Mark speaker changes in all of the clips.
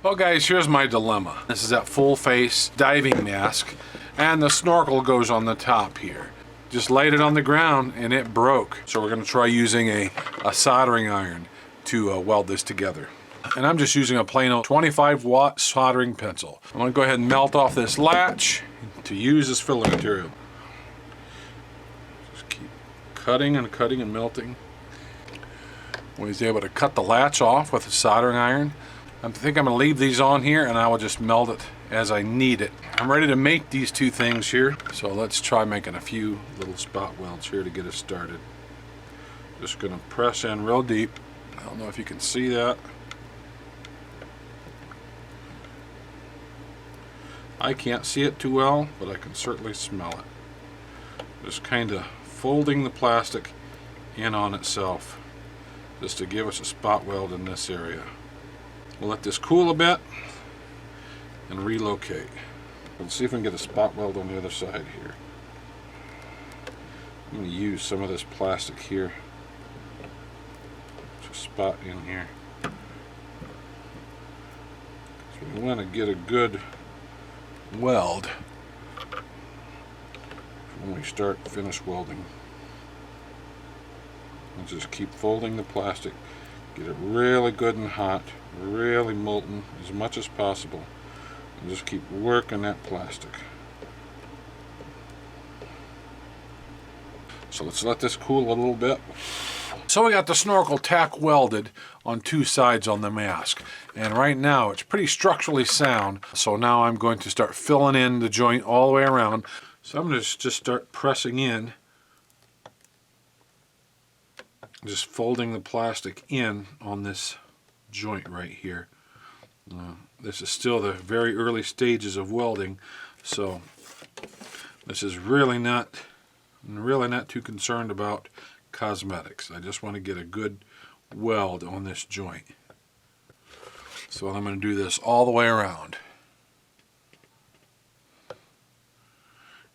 Speaker 1: Well guys, here's my dilemma. This is that full face diving mask and the snorkel goes on the top here. Just laid it on the ground and it broke. So we're gonna try using a soldering iron to weld this together. And I'm just using a plain old 25-watt soldering pencil. I'm gonna go ahead and melt off this latch to use as filler material. Just keep cutting and cutting and melting. When he's able to cut the latch off with a soldering iron, I think I'm going to leave these on here and I will just melt it as I need it. I'm ready to make these two things here, so let's try making a few little spot welds here to get us started. Just going to press in real deep. I don't know if you can see that. I can't see it too well, but I can certainly smell it. Just kind of folding the plastic in on itself, just to give us a spot weld in this area. We'll let this cool a bit and relocate. Let's see if we can get a spot weld on the other side here. I'm going to use some of this plastic here to spot in here. So we want to get a good weld when we start finish welding. And just keep folding the plastic. Get it really good and hot, really molten as much as possible, and just keep working that plastic. So let's let this cool a little bit. So we got the snorkel tack welded on two sides on the mask, and right now it's pretty structurally sound. So now I'm going to start filling in the joint all the way around. So I'm going to just start pressing in, just folding the plastic in on this joint right here. This is still the very early stages of welding, so this is really not too concerned about cosmetics. I just want to get a good weld on this joint. So I'm going to do this all the way around.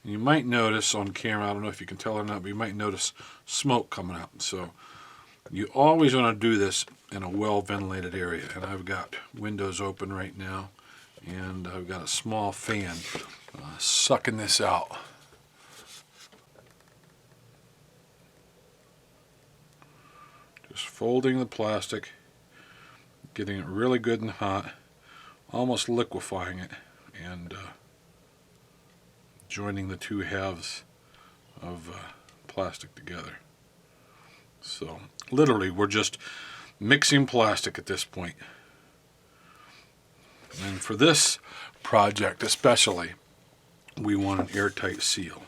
Speaker 1: And you might notice on camera, I don't know if you can tell or not, but you might notice smoke coming out. So you always want to do this in a well-ventilated area. And I've got windows open right now, and I've got a small fan sucking this out. Just folding the plastic, getting it really good and hot, almost liquefying it, and joining the two halves of plastic together. So literally we're just mixing plastic at this point. And for this project especially, we want an airtight seal.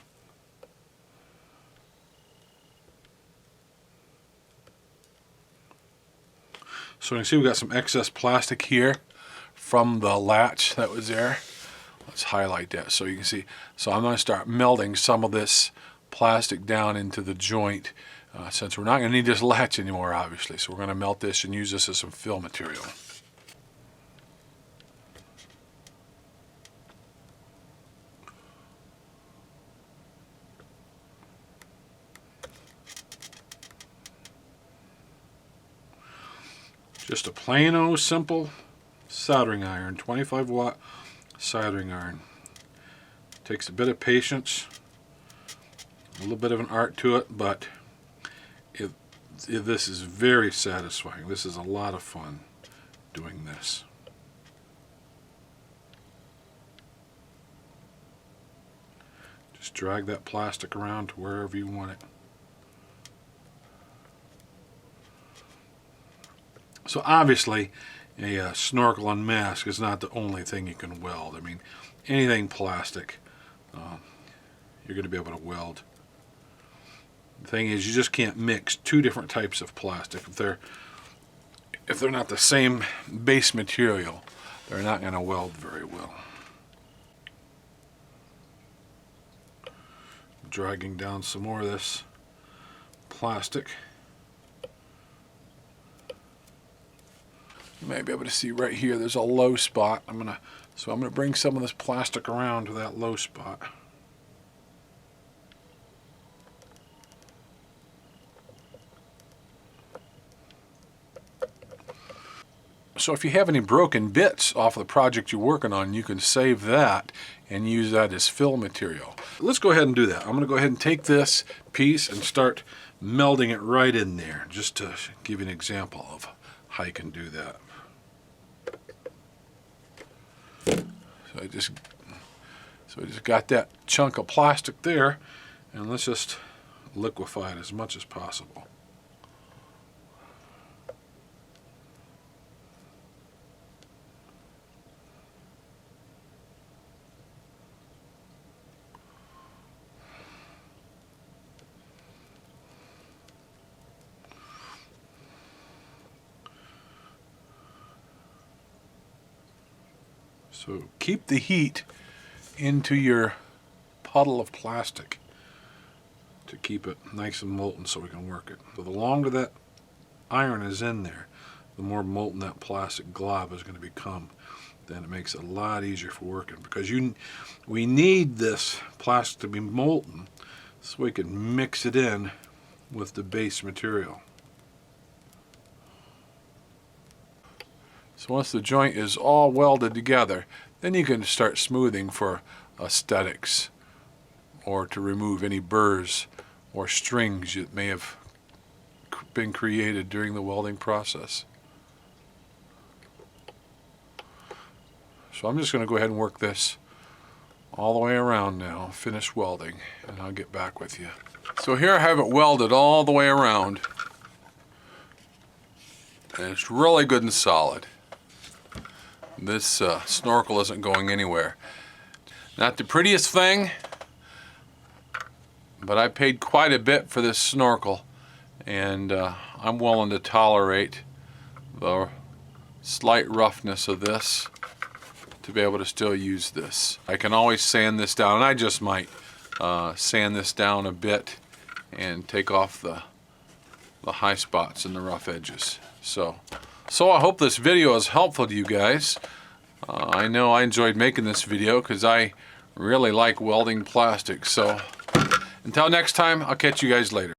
Speaker 1: So you can see we've got some excess plastic here from the latch that was there. Let's highlight that so you can see. So I'm going to start melting some of this plastic down into the joint, since we're not going to need this latch anymore, obviously. So we're going to melt this and use this as some fill material. Just a plain old simple soldering iron, 25-watt soldering iron. Takes a bit of patience, a little bit of an art to it, but this is very satisfying. This is a lot of fun doing this. Just drag that plastic around to wherever you want it. So obviously a snorkel and mask is not the only thing you can weld. I mean, anything plastic you're going to be able to weld. The thing is, you just can't mix two different types of plastic. If they're not the same base material, they're not going to weld very well. Dragging down some more of this plastic. You may be able to see right here there's a low spot. I'm gonna bring some of this plastic around to that low spot. So if you have any broken bits off of the project you're working on, you can save that and use that as fill material. Let's go ahead and do that. I'm going to go ahead and take this piece and start melding it right in there, just to give you an example of how you can do that. So I just got that chunk of plastic there, and let's just liquefy it as much as possible. So keep the heat into your puddle of plastic to keep it nice and molten so we can work it. So the longer that iron is in there, the more molten that plastic glob is going to become. Then it makes it a lot easier for working, because we need this plastic to be molten so we can mix it in with the base material. So once the joint is all welded together, then you can start smoothing for aesthetics, or to remove any burrs or strings that may have been created during the welding process. So I'm just going to go ahead and work this all the way around now, finish welding, and I'll get back with you. So here I have it welded all the way around, and it's really good and solid. This snorkel isn't going anywhere. Not the prettiest thing, but I paid quite a bit for this snorkel, and I'm willing to tolerate the slight roughness of this to be able to still use this. I can always sand this down, and I just might sand this down a bit and take off the high spots and the rough edges. So I hope this video is helpful to you guys. I know I enjoyed making this video because I really like welding plastic. So until next time, I'll catch you guys later.